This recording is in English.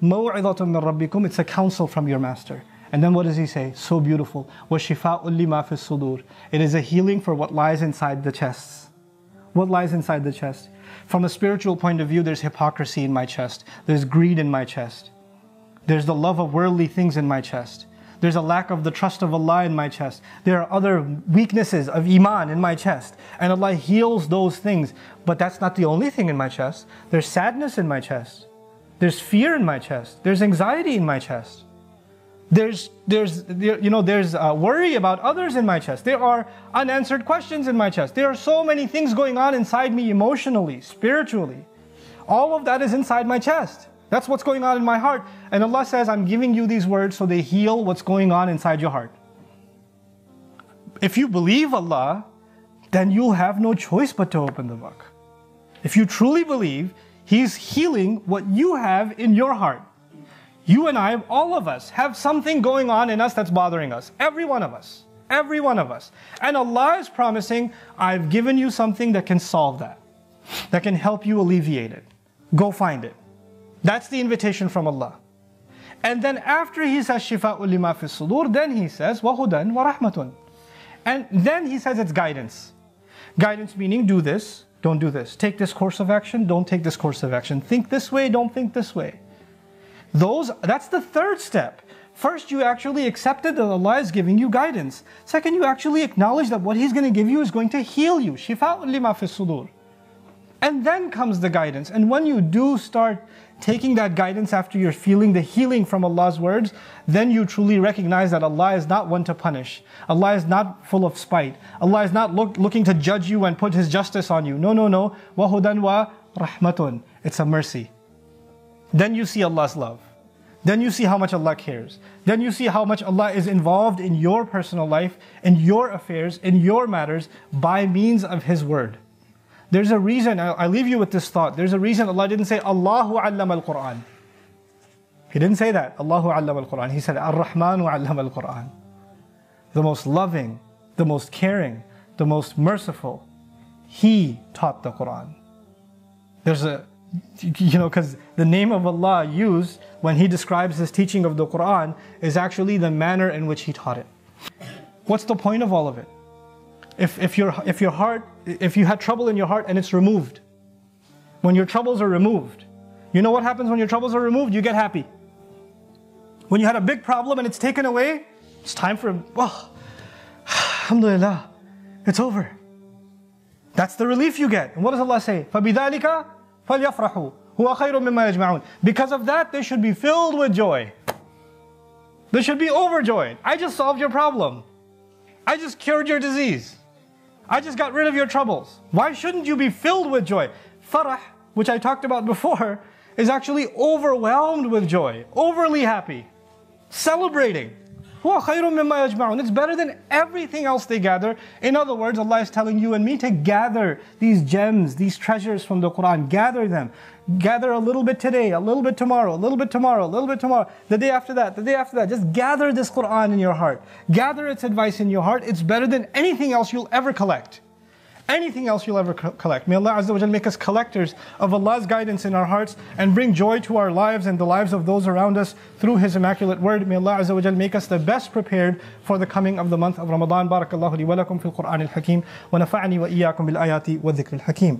مَوْعِظَةٌ مِّن رَبِّكُمْ, it's a counsel from your master. And then what does he say? So beautiful. وَشِفَاءٌ لِمَا فِي الصُّدُورِ. It is a healing for what lies inside the chests. What lies inside the chest? From a spiritual point of view, there's hypocrisy in my chest. There's greed in my chest. There's the love of worldly things in my chest. There's a lack of the trust of Allah in my chest. There are other weaknesses of iman in my chest. And Allah heals those things. But that's not the only thing in my chest. There's sadness in my chest. There's fear in my chest. There's anxiety in my chest. There's worry about others in my chest. There are unanswered questions in my chest. There are so many things going on inside me emotionally, spiritually. All of that is inside my chest. That's what's going on in my heart. And Allah says, I'm giving you these words so they heal what's going on inside your heart. If you believe Allah, then you'll have no choice but to open the book. If you truly believe, He's healing what you have in your heart. You and I, all of us, have something going on in us that's bothering us. Every one of us. Every one of us. And Allah is promising, I've given you something that can solve that. That can help you alleviate it. Go find it. That's the invitation from Allah. And then after He says, شِفَاءٌ لِمَا فِي الصُّدُورِ, then He says, وَهُدًى وَرَحْمَةٌ. And then He says it's guidance. Guidance meaning do this, don't do this. Take this course of action, don't take this course of action. Think this way, don't think this way. That's the third step. First, you actually accepted that Allah is giving you guidance. Second, you actually acknowledge that what He's going to give you is going to heal you. شِفَاءٌ لِمَا فِي الصُّدُورِ. And then comes the guidance. And when you do start taking that guidance after you're feeling the healing from Allah's words, then you truly recognize that Allah is not one to punish. Allah is not full of spite. Allah is not looking to judge you and put His justice on you. No, no, no. وَهُدًى وَرَحْمَةٌ. It's a mercy. Then you see Allah's love. Then you see how much Allah cares. Then you see how much Allah is involved in your personal life, in your affairs, in your matters, by means of His word. There's a reason, I leave you with this thought. There's a reason Allah didn't say, Allahu allama al-Quran. He didn't say that, Allahu allama al-Quran. He said, Ar-Rahmanu allama al-Quran. The most loving, the most caring, the most merciful. He taught the Quran. There's because the name of Allah used when He describes His teaching of the Quran is actually the manner in which He taught it. What's the point of all of it? If you had trouble in your heart and it's removed, when your troubles are removed, you know what happens when your troubles are removed? You get happy. When you had a big problem and it's taken away, it's time for, alhamdulillah, it's over. That's the relief you get. And what does Allah say? فَبِذَلِكَ فَلْيَفْرَحُوا هُوَ خَيْرٌ مِّمَّا يَجْمَعُونَ. Because of that, they should be filled with joy. They should be overjoyed. I just solved your problem. I just cured your disease. I just got rid of your troubles. Why shouldn't you be filled with joy? Farah, which I talked about before, is actually overwhelmed with joy, overly happy, celebrating. It's better than everything else they gather. In other words, Allah is telling you and me to gather these gems, these treasures from the Quran. Gather them. Gather a little bit today, a little bit tomorrow, a little bit tomorrow, a little bit tomorrow, the day after that, the day after that. Just gather this Quran in your heart. Gather its advice in your heart. It's better than anything else you'll ever collect. Anything else you'll ever collect. May Allah Azza wa Jal make us collectors of Allah's guidance in our hearts and bring joy to our lives and the lives of those around us through His immaculate word. May Allah Azza wa Jal make us the best prepared for the coming of the month of Ramadan. Barakallahu li wa lakum fil Qur'an al-Hakim wa nafa'ani wa iyyakum bil ayati wa dhikr al-Hakim.